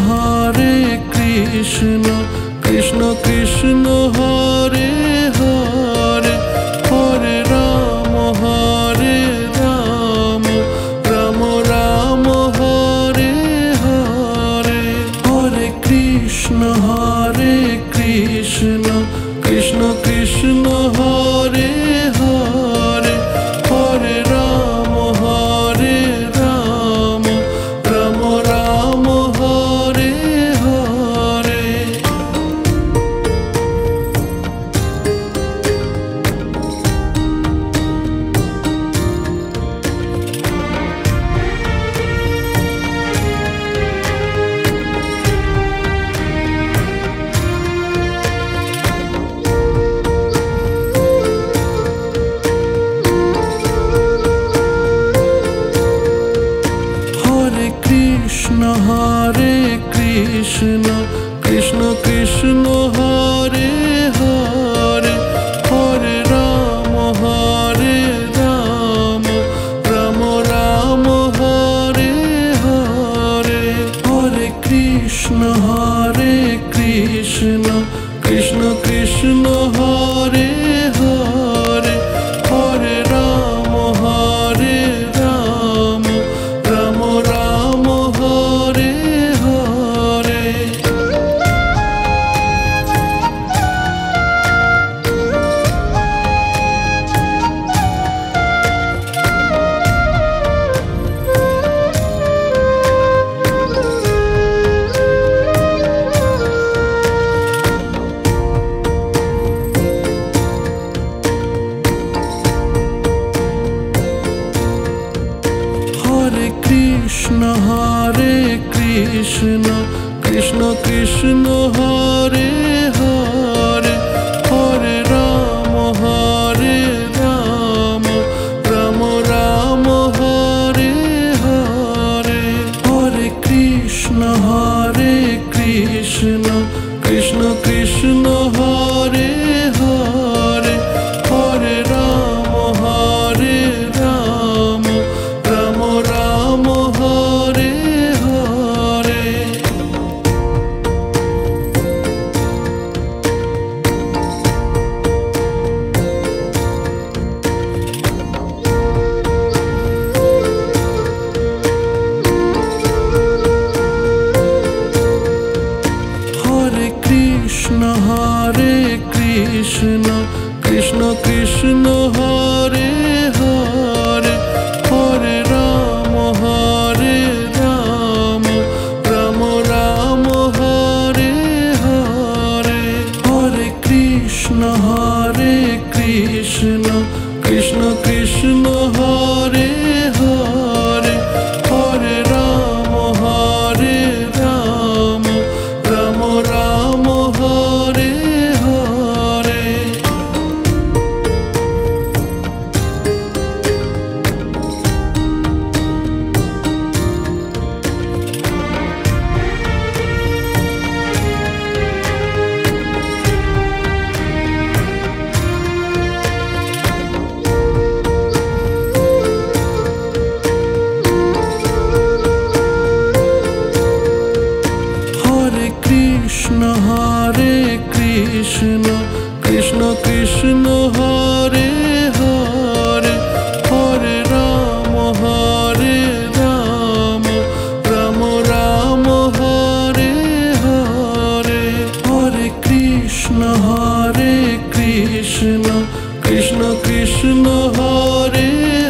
Hare Krishna Krishna Krishna Hare Hare Hare Rama Hare Rama Rama Rama Hare Hare Hare Krishna Krishna Krishna Hare Hare Hare Rama Hare Rama Rama Rama Hare Hare Krishna Krishna Krishna Hare Hare Hare Rama Hare Rama Rama Rama Hare Hare Hare Krishna Krishna Krishna Hare Hare Hare Rama Hare Rama Rama Rama Hare Krishna Krishna Krishna Hare Hare Hare Rama Hare Rama Rama Rama Hare Hare Hare Krishna Krishna Krishna Hare Hare Hare Rama Hare Rama Rama Rama Hare Krishna Krishna Krishna Hare Hare Hare Rama Hare Rama Rama Rama Hare Hare Hare Krishna Krishna Krishna Hare Hare Hare Rama Hare Rama Rama Rama Hare Krishna Krishna Krishna Hare Hare Hare Rama Hare Rama Rama Rama Hare Hare Hare Krishna Krishna Krishna Hare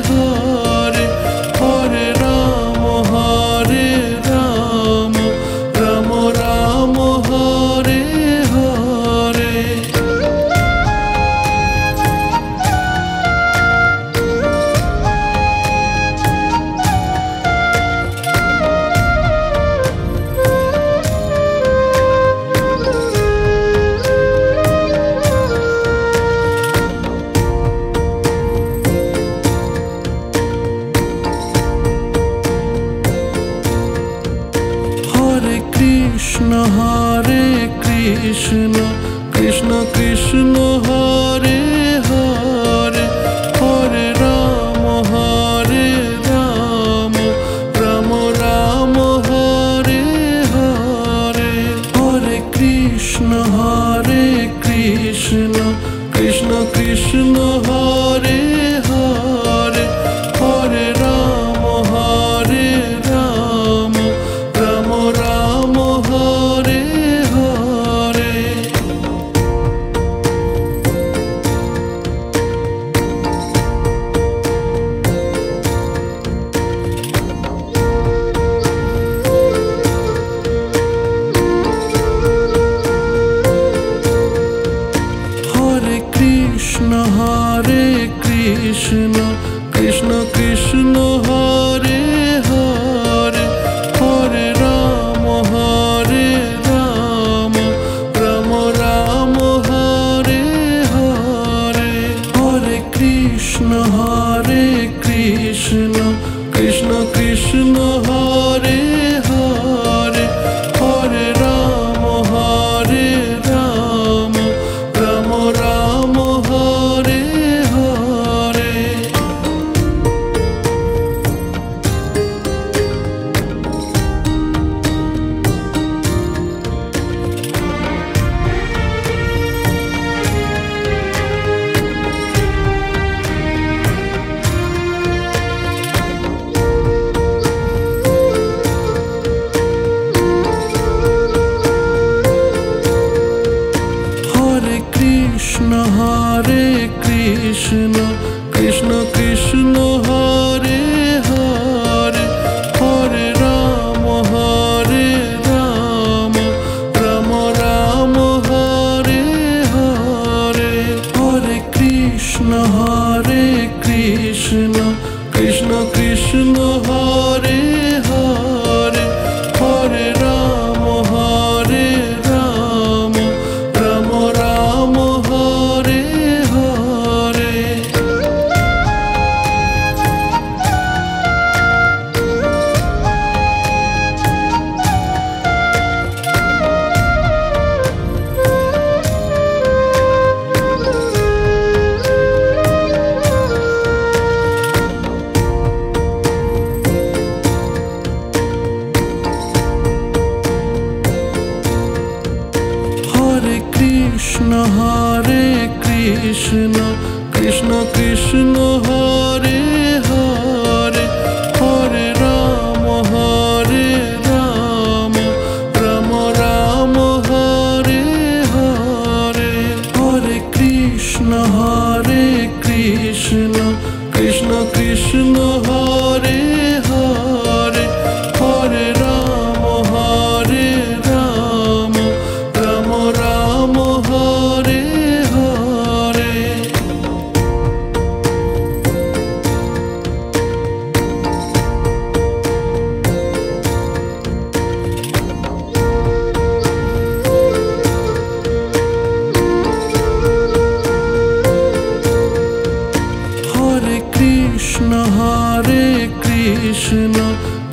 Hare Hare Rama Hare Rama Rama Rama Hare Krishna Krishna Krishna Hare Hare Hare Rama Hare Rama Rama Rama Hare Hare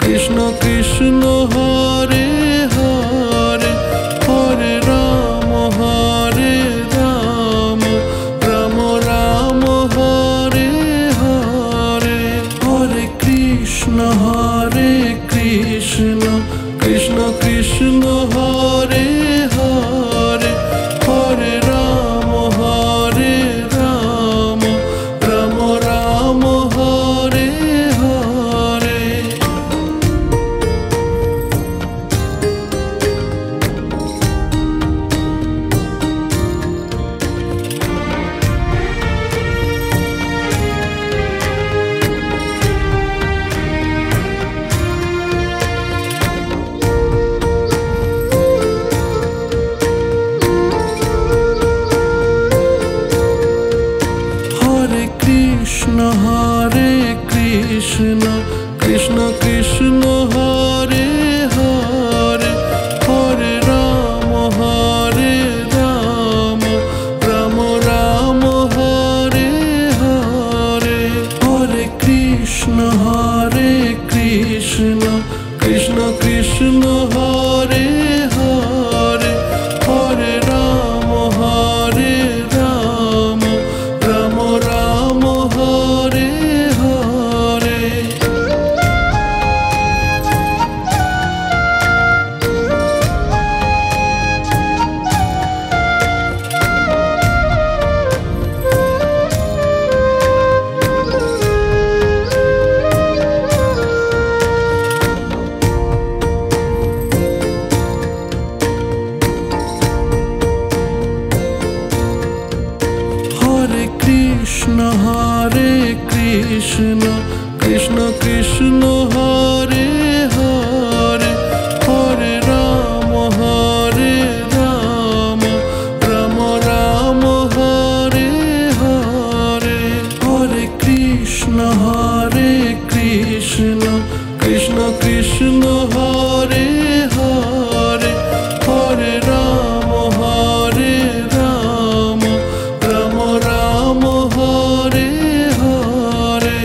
Krishna Krishna Hare Hare Hare Ram Ram Ram Hare Hare Hare Krishna Krishna Krishna Hare Hare Hare Ram Ram Ram Hare Hare Krishna Krishna Krishna Hare Hare Hare Ram Ram Ram Hare Hare Hare Krishna Krishna Krishna Hare Hare Hare Ram Ram Ram Hare Hare Krishna Krishna Krishna Hare Hare Hare Ram Ram Ram Hare Hare Hare Krishna Krishna Krishna Hare Hare Hare Ram Ram Ram Hare Hare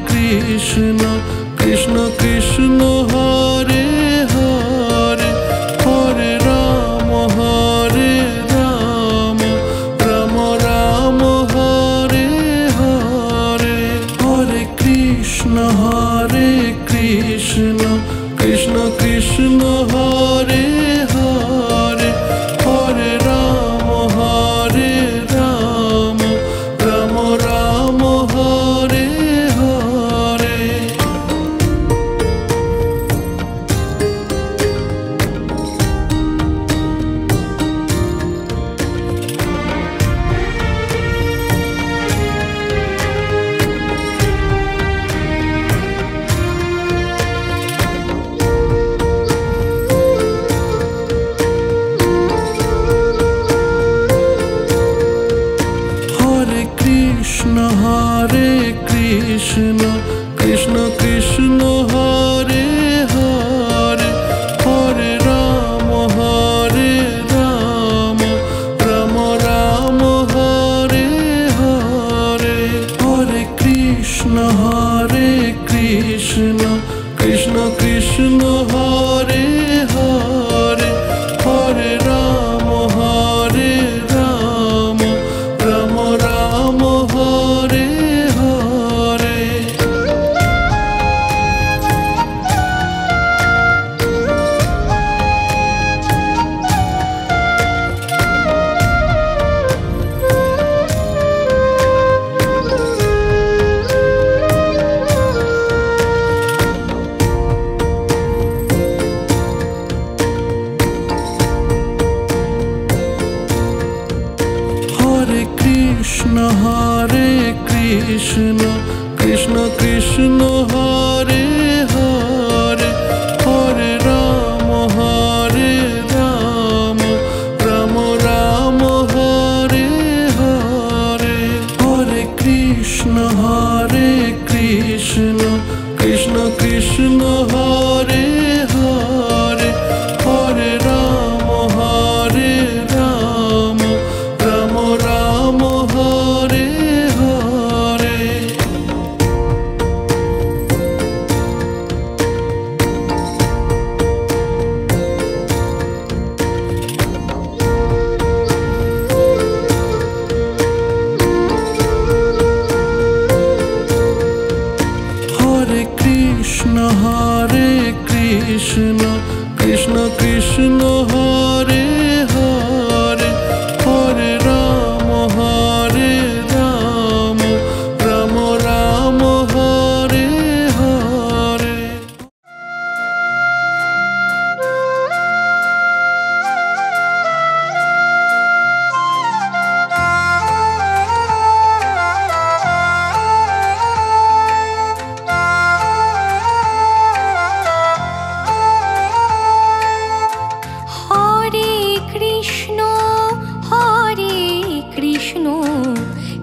Krishna Krishna Krishna Hare Hare Hare Ram Ram Ram Hare Hare Hare Krishna Krishna Krishna Hare Hare Hare Ram Ram Ram Hare Hare Krishna Krishna Krishna Hare Hare Hare Ram Ram Ram Hare Hare Hare Krishna Krishna Krishna Hare Hare Hare Ram Ram Ram Hare Hare Hare Krishna Krishna Krishna Hare Hare Hare Ram Ram Ram Hare Hare Hare Krishna Krishna Krishna Hare Hare Hare Ram Ram Ram Hare Hare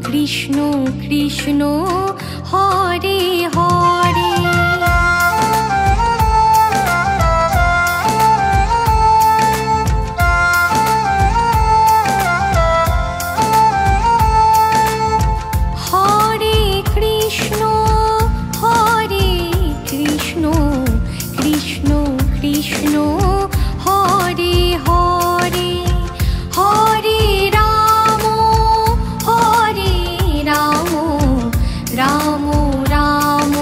Krishna Krishna Hare Hare Hare Krishna Krishna Krishna Hare Hare Hare Ram Ram Ram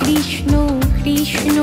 Krishna Krishna